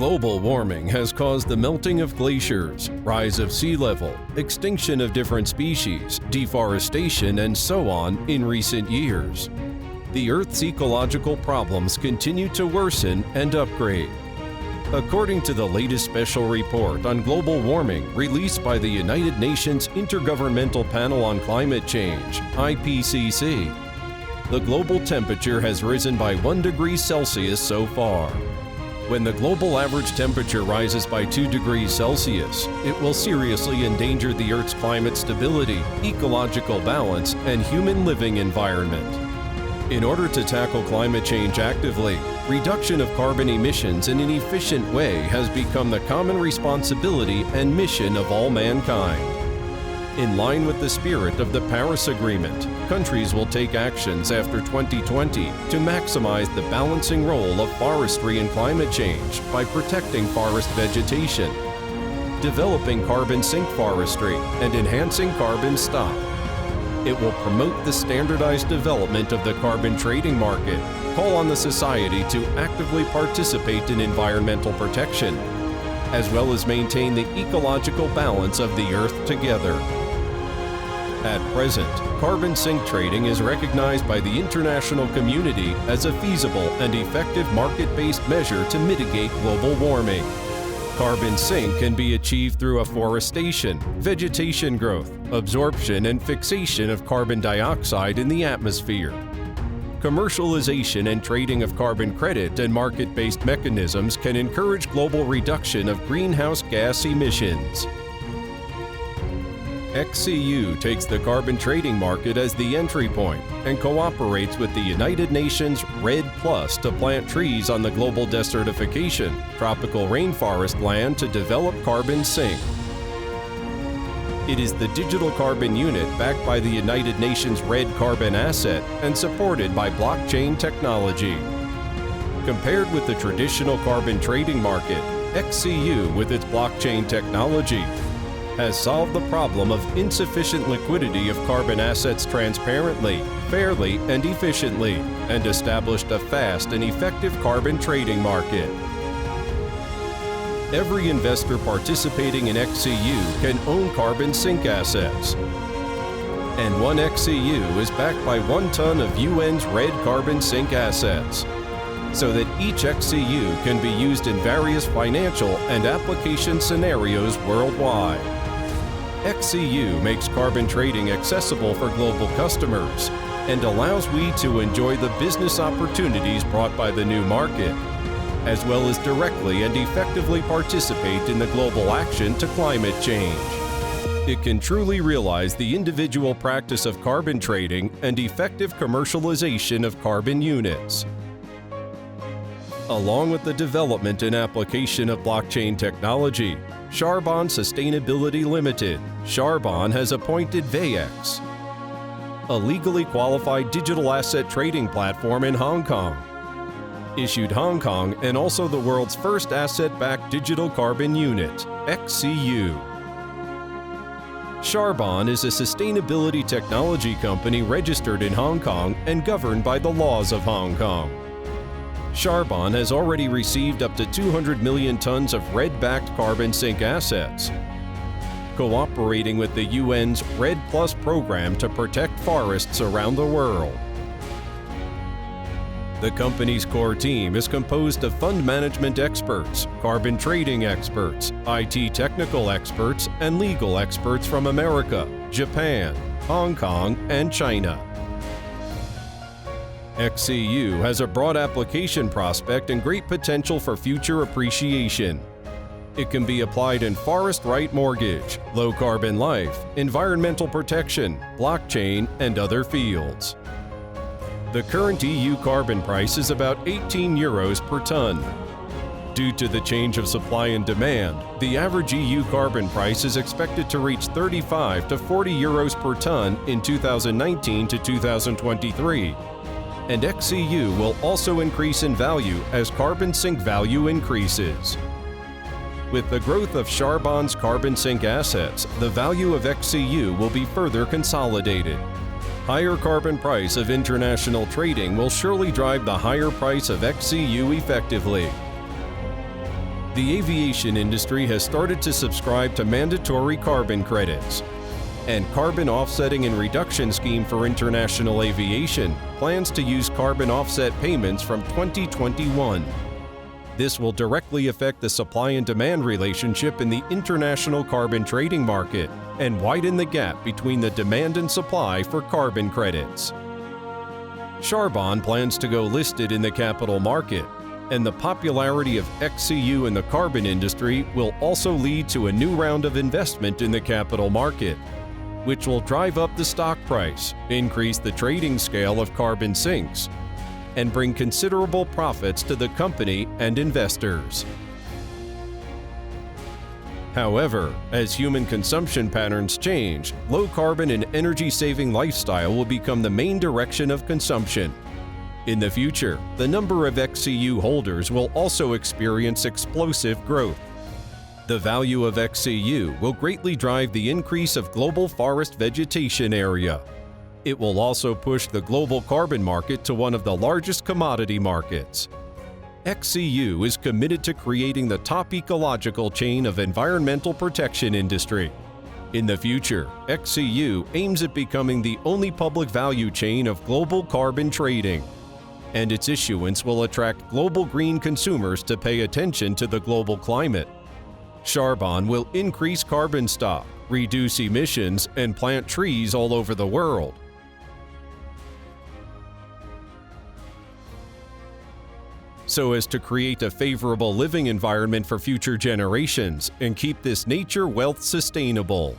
Global warming has caused the melting of glaciers, rise of sea level, extinction of different species, deforestation, and so on in recent years. The Earth's ecological problems continue to worsen and upgrade. According to the latest special report on global warming released by the United Nations Intergovernmental Panel on Climate Change, IPCC, the global temperature has risen by 1 degree Celsius so far. When the global average temperature rises by 2 degrees Celsius, it will seriously endanger the Earth's climate stability, ecological balance, and human living environment. In order to tackle climate change actively, reduction of carbon emissions in an efficient way has become the common responsibility and mission of all mankind. In line with the spirit of the Paris Agreement, countries will take actions after 2020 to maximize the balancing role of forestry in climate change by protecting forest vegetation, developing carbon sink forestry, and enhancing carbon stock. It will promote the standardized development of the carbon trading market, call on the society to actively participate in environmental protection, as well as maintain the ecological balance of the Earth together. At present, carbon sink trading is recognized by the international community as a feasible and effective market-based measure to mitigate global warming. Carbon sink can be achieved through afforestation, vegetation growth, absorption and fixation of carbon dioxide in the atmosphere. Commercialization and trading of carbon credit and market-based mechanisms can encourage global reduction of greenhouse gas emissions. XCU takes the carbon trading market as the entry point and cooperates with the United Nations REDD+ to plant trees on the global desertification, tropical rainforest land to develop carbon sink. It is the digital carbon unit backed by the United Nations REDD carbon asset and supported by blockchain technology. Compared with the traditional carbon trading market, XCU, with its blockchain technology, has solved the problem of insufficient liquidity of carbon assets transparently, fairly, and efficiently, and established a fast and effective carbon trading market. Every investor participating in XCU can own carbon sink assets. And one XCU is backed by 1 ton of UN's REDD carbon sink assets, so that each XCU can be used in various financial and application scenarios worldwide. XCU makes carbon trading accessible for global customers and allows we to enjoy the business opportunities brought by the new market, as well as directly and effectively participate in the global action to climate change. It can truly realize the individual practice of carbon trading and effective commercialization of carbon units. Along with the development and application of blockchain technology, Charbon Sustainability Limited, Charbon, has appointed VAEX, a legally qualified digital asset trading platform in Hong Kong, issued Hong Kong and also the world's first asset-backed digital carbon unit, XCU. Charbon is a sustainability technology company registered in Hong Kong and governed by the laws of Hong Kong. Charbon has already received up to 200 million tons of REDD-backed carbon sink assets, cooperating with the UN's REDD+ program to protect forests around the world. The company's core team is composed of fund management experts, carbon trading experts, IT technical experts, and legal experts from America, Japan, Hong Kong, and China. XCU has a broad application prospect and great potential for future appreciation. It can be applied in forest right mortgage, low carbon life, environmental protection, blockchain, and other fields. The current EU carbon price is about 18 euros per ton. Due to the change of supply and demand, the average EU carbon price is expected to reach 35 to 40 euros per ton in 2019 to 2023. And XCU will also increase in value as carbon sink value increases. With the growth of Charbon's carbon sink assets, the value of XCU will be further consolidated. Higher carbon price of international trading will surely drive the higher price of XCU effectively. the aviation industry has started to subscribe to mandatory carbon credits, and Carbon Offsetting and Reduction Scheme for International Aviation plans to use carbon offset payments from 2021. This will directly affect the supply and demand relationship in the international carbon trading market and widen the gap between the demand and supply for carbon credits. Charbon plans to go listed in the capital market, and the popularity of XCU in the carbon industry will also lead to a new round of investment in the capital market, which will drive up the stock price, increase the trading scale of carbon sinks, and bring considerable profits to the company and investors. However, as human consumption patterns change, low carbon and energy-saving lifestyle will become the main direction of consumption. In the future, the number of XCU holders will also experience explosive growth. The value of XCU will greatly drive the increase of global forest vegetation area. It will also push the global carbon market to one of the largest commodity markets. XCU is committed to creating the top ecological chain of environmental protection industry. In the future, XCU aims at becoming the only public value chain of global carbon trading, and its issuance will attract global green consumers to pay attention to the global climate. Charbon will increase carbon stock, reduce emissions, and plant trees all over the world. So as to create a favorable living environment for future generations and keep this nature wealth sustainable.